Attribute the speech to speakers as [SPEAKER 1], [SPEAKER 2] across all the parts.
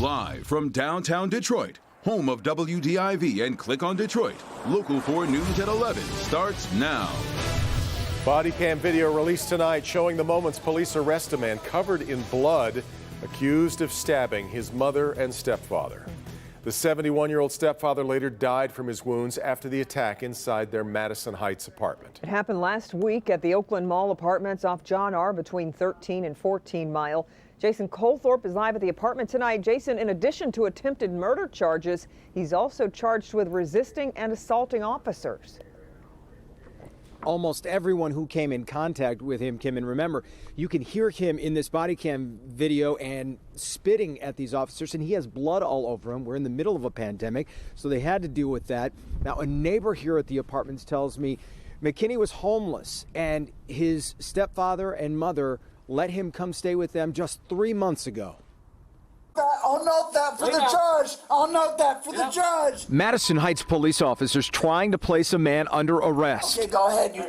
[SPEAKER 1] Live from downtown Detroit, home of WDIV and Click on Detroit, Local 4 News at 11 starts now.
[SPEAKER 2] Body cam video released tonight showing the moments police arrest a man covered in blood, accused of stabbing his mother and stepfather. The 71-year-old stepfather later died from his wounds after the attack inside their Madison Heights apartment.
[SPEAKER 3] It happened last week at the Oakland Mall apartments off John R. between 13 and 14 Mile. Jason Colthorpe is live at the apartment tonight. Jason, in addition to attempted murder charges, he's also charged with resisting and assaulting officers.
[SPEAKER 4] Almost everyone who came in contact with him, Kim, and remember, you can hear him in this body cam video and spitting at these officers, and he has blood all over him. We're in the middle of a pandemic, so they had to deal with that. Now, a neighbor here at the apartments tells me McKinney was homeless, and his stepfather and mother let him come stay with them just 3 months ago.
[SPEAKER 5] I'll note that for the judge. I'll note that for the judge.
[SPEAKER 4] Madison Heights police officers trying to place a man under arrest.
[SPEAKER 5] Okay, go ahead, you.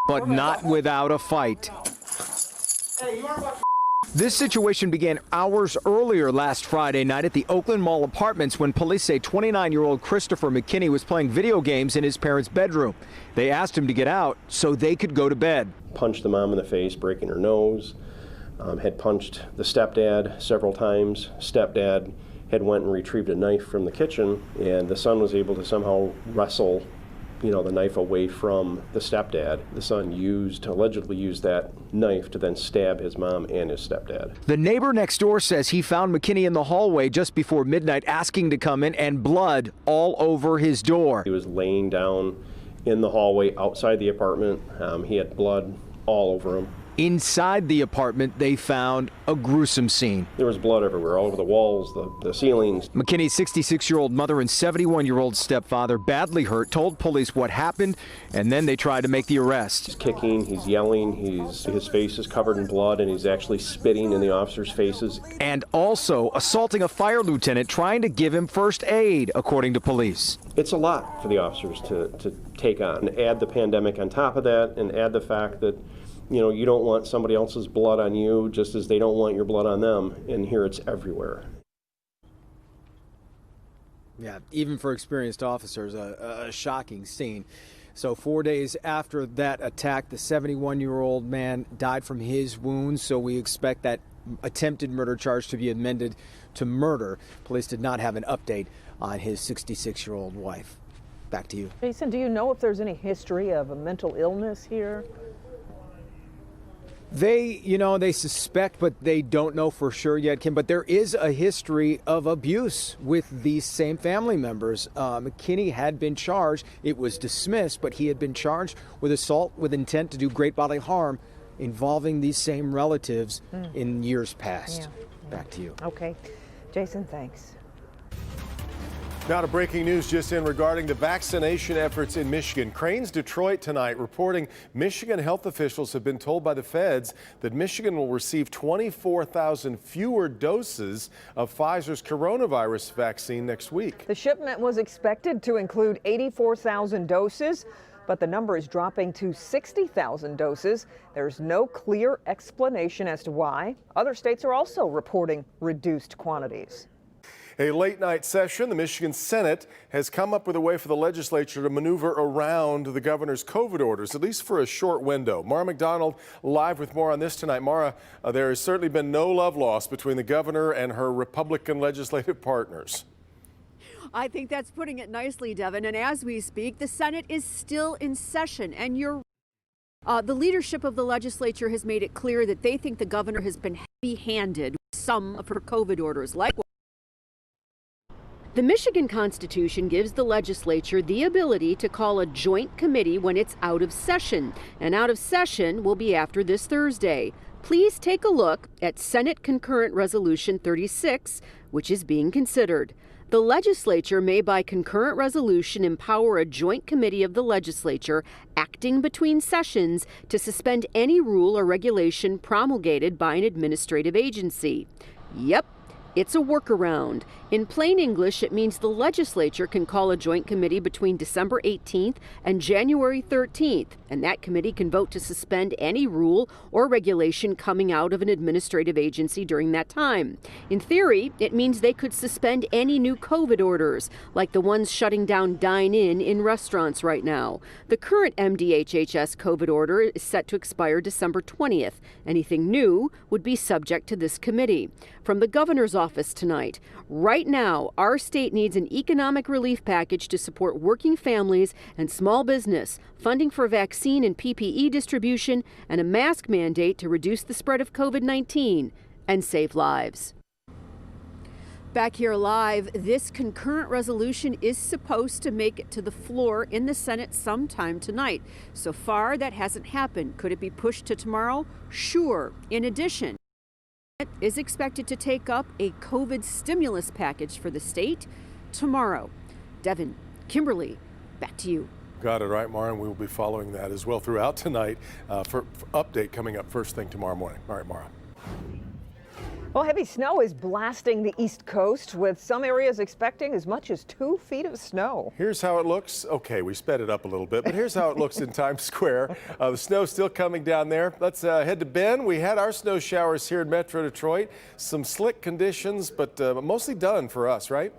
[SPEAKER 4] But not without a fight.
[SPEAKER 5] Hey, you are
[SPEAKER 4] This situation began hours earlier last Friday night at the Oakland Mall apartments when police say 29-year-old Christopher McKinney was playing video games in his parents' bedroom. They asked him to get out so they could go to bed.
[SPEAKER 6] Punched the mom in the face, breaking her nose. Had punched the stepdad several times. Stepdad had went and retrieved a knife from the kitchen, and the son was able to somehow wrestle, the knife away from the stepdad. The son allegedly used that knife to then stab his mom and his stepdad.
[SPEAKER 4] The neighbor next door says he found McKinney in the hallway just before midnight asking to come in, and blood all over his door.
[SPEAKER 6] He was laying down in the hallway outside the apartment. He had blood all over him.
[SPEAKER 4] Inside the apartment, they found a gruesome scene.
[SPEAKER 6] There was blood everywhere, all over the walls, the ceilings.
[SPEAKER 4] McKinney's 66-year-old mother and 71-year-old stepfather, badly hurt, told police what happened, and then they tried to make the arrest.
[SPEAKER 6] He's kicking, he's yelling, his face is covered in blood, and he's actually spitting in the officers' faces.
[SPEAKER 4] And also assaulting a fire lieutenant trying to give him first aid, according to police.
[SPEAKER 6] It's a lot for the officers to take on. And add the pandemic on top of that, and add the fact that you don't want somebody else's blood on you, just as they don't want your blood on them, and here it's everywhere.
[SPEAKER 4] Yeah, even for experienced officers, a shocking scene. So 4 days after that attack, the 71-year-old man died from his wounds, so we expect that attempted murder charge to be amended to murder. Police did not have an update on his 66-year-old wife. Back to you.
[SPEAKER 3] Jason, do you know if there's any history of a mental illness here?
[SPEAKER 4] They suspect, but they don't know for sure yet, Kim. But there is a history of abuse with these same family members. McKinney had been charged. It was dismissed, but he had been charged with assault with intent to do great bodily harm involving these same relatives in years past.
[SPEAKER 3] Yeah.
[SPEAKER 4] Back to you.
[SPEAKER 3] Okay. Jason, thanks.
[SPEAKER 2] Now to breaking news just in regarding the vaccination efforts in Michigan. Crain's Detroit tonight reporting Michigan health officials have been told by the feds that Michigan will receive 24,000 fewer doses of Pfizer's coronavirus vaccine next week.
[SPEAKER 3] The shipment was expected to include 84,000 doses, but the number is dropping to 60,000 doses. There's no clear explanation as to why. Other states are also reporting reduced quantities.
[SPEAKER 2] A late-night session, the Michigan Senate has come up with a way for the legislature to maneuver around the governor's COVID orders, at least for a short window. Mara McDonald live with more on this tonight. Mara, there has certainly been no love lost between the governor and her Republican legislative partners.
[SPEAKER 7] I think that's putting it nicely, Devin. And as we speak, the Senate is still in session. And the leadership of the legislature has made it clear that they think the governor has been heavy-handed with some of her COVID orders. The Michigan Constitution gives the legislature the ability to call a joint committee when it's out of session. And out of session will be after this Thursday. Please take a look at Senate Concurrent Resolution 36, which is being considered. The legislature may by concurrent resolution empower a joint committee of the legislature acting between sessions to suspend any rule or regulation promulgated by an administrative agency. Yep. It's a workaround. In plain English, it means the legislature can call a joint committee between December 18th and January 13th, and that committee can vote to suspend any rule or regulation coming out of an administrative agency during that time. In theory, it means they could suspend any new COVID orders, like the ones shutting down dine-in restaurants right now. The current MDHHS COVID order is set to expire December 20th. Anything new would be subject to this committee. From the governor's office tonight, right now, our state needs an economic relief package to support working families and small business, funding for vaccine and PPE distribution, and a mask mandate to reduce the spread of COVID-19 and save lives. Back here live, this concurrent resolution is supposed to make it to the floor in the Senate sometime tonight. So far, that hasn't happened. Could it be pushed to tomorrow? Sure. In addition, it is expected to take up a COVID stimulus package for the state tomorrow. Devin, Kimberly, back to you.
[SPEAKER 2] Got it right, Mara, and we will be following that as well throughout tonight for update coming up first thing tomorrow morning. All right, Mara.
[SPEAKER 3] Well, heavy snow is blasting the East Coast, with some areas expecting as much as 2 feet of snow.
[SPEAKER 2] Here's how it looks. Okay, we sped it up a little bit, but here's how it looks in Times Square. The snow's still coming down there. Let's head to Ben. We had our snow showers here in Metro Detroit. Some slick conditions, but mostly done for us, right?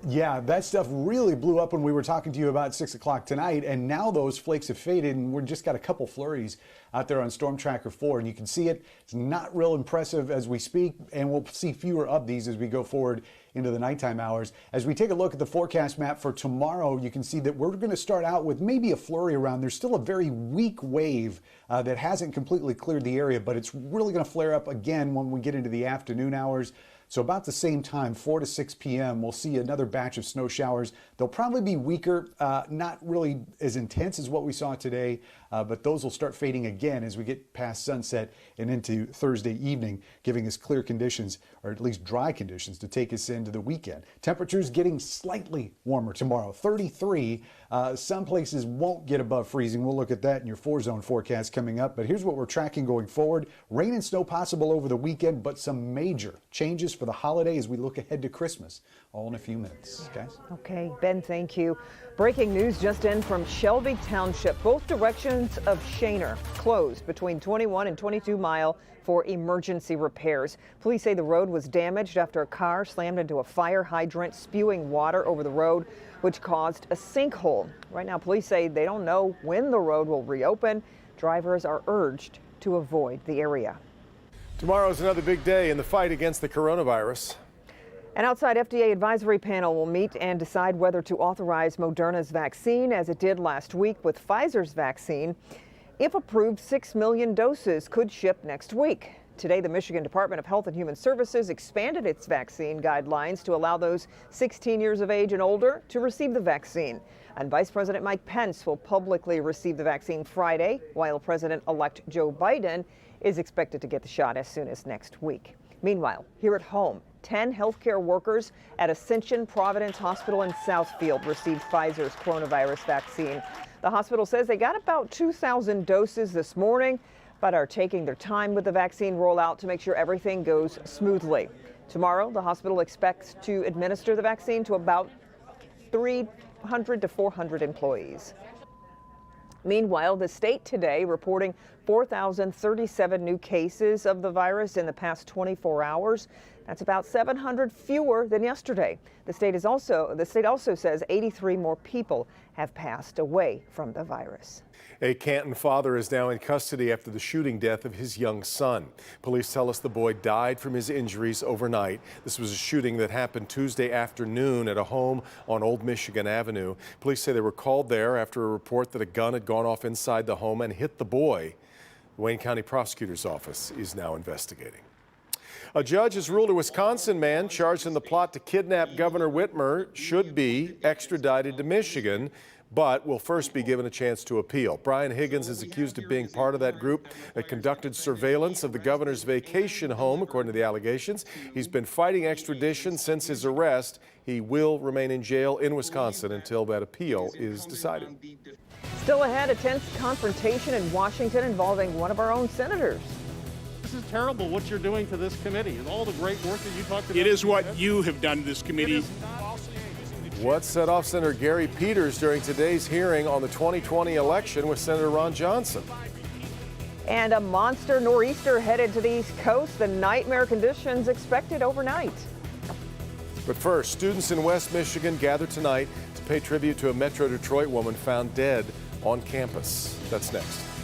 [SPEAKER 8] Yeah, that stuff really blew up when we were talking to you about 6 o'clock tonight, and now those flakes have faded, and we've just got a couple flurries out there on Storm Tracker 4, and you can see it. It's not real impressive as we speak, and we'll see fewer of these as we go forward into the nighttime hours. As we take a look at the forecast map for tomorrow, you can see that we're going to start out with maybe a flurry around. There's still a very weak wave that hasn't completely cleared the area, but it's really going to flare up again when we get into the afternoon hours. So about the same time, 4 to 6 p.m., we'll see another batch of snow showers. They'll probably be weaker, not really as intense as what we saw today, but those will start fading again as we get past sunset and into Thursday evening, giving us clear conditions, or at least dry conditions, to take us into the weekend. Temperatures getting slightly warmer tomorrow, 33. Some places won't get above freezing. We'll look at that in your 4-zone forecast coming up. But here's what we're tracking going forward. Rain and snow possible over the weekend, but some major changes for the holiday as we look ahead to Christmas. All in a few minutes, guys.
[SPEAKER 3] Okay, Ben, thank you. Breaking news just in from Shelby Township. Both directions of Shaner closed between 21 and 22 Mile for emergency repairs. Police say the road was damaged after a car slammed into a fire hydrant, spewing water over the road, which caused a sinkhole. Right now, police say they don't know when the road will reopen. Drivers are urged to avoid the area.
[SPEAKER 2] Tomorrow is another big day in the fight against the coronavirus.
[SPEAKER 3] An outside FDA advisory panel will meet and decide whether to authorize Moderna's vaccine, as it did last week with Pfizer's vaccine. If approved, 6 million doses could ship next week. Today, the Michigan Department of Health and Human Services expanded its vaccine guidelines to allow those 16 years of age and older to receive the vaccine. And Vice President Mike Pence will publicly receive the vaccine Friday, while President-elect Joe Biden is expected to get the shot as soon as next week. Meanwhile, here at home, 10 healthcare workers at Ascension Providence Hospital in Southfield received Pfizer's coronavirus vaccine. The hospital says they got about 2,000 doses this morning, but are taking their time with the vaccine rollout to make sure everything goes smoothly. Tomorrow, the hospital expects to administer the vaccine to about 300 to 400 employees. Meanwhile, the state today reporting 4,037 new cases of the virus in the past 24 hours. That's about 700 fewer than yesterday. The state also says 83 more people have passed away from the virus.
[SPEAKER 2] A Canton father is now in custody after the shooting death of his young son. Police tell us the boy died from his injuries overnight. This was a shooting that happened Tuesday afternoon at a home on Old Michigan Avenue. Police say they were called there after a report that a gun had gone off inside the home and hit the boy. The Wayne County Prosecutor's Office is now investigating. A judge has ruled a Wisconsin man charged in the plot to kidnap Governor Whitmer should be extradited to Michigan, but will first be given a chance to appeal. Brian Higgins is accused of being part of that group that conducted surveillance of the governor's vacation home, according to the allegations. He's been fighting extradition since his arrest. He will remain in jail in Wisconsin until that appeal is decided.
[SPEAKER 3] Still ahead, a tense confrontation in Washington involving one of our own senators.
[SPEAKER 9] This is terrible what you're doing to this committee and all the great work that you talked about.
[SPEAKER 10] It is what you have done to this committee.
[SPEAKER 2] What set off Senator Gary Peters during today's hearing on the 2020 election with Senator Ron Johnson?
[SPEAKER 3] And a monster nor'easter headed to the East Coast. The nightmare conditions expected overnight.
[SPEAKER 2] But first, students in West Michigan gathered tonight to pay tribute to a Metro Detroit woman found dead on campus. That's next.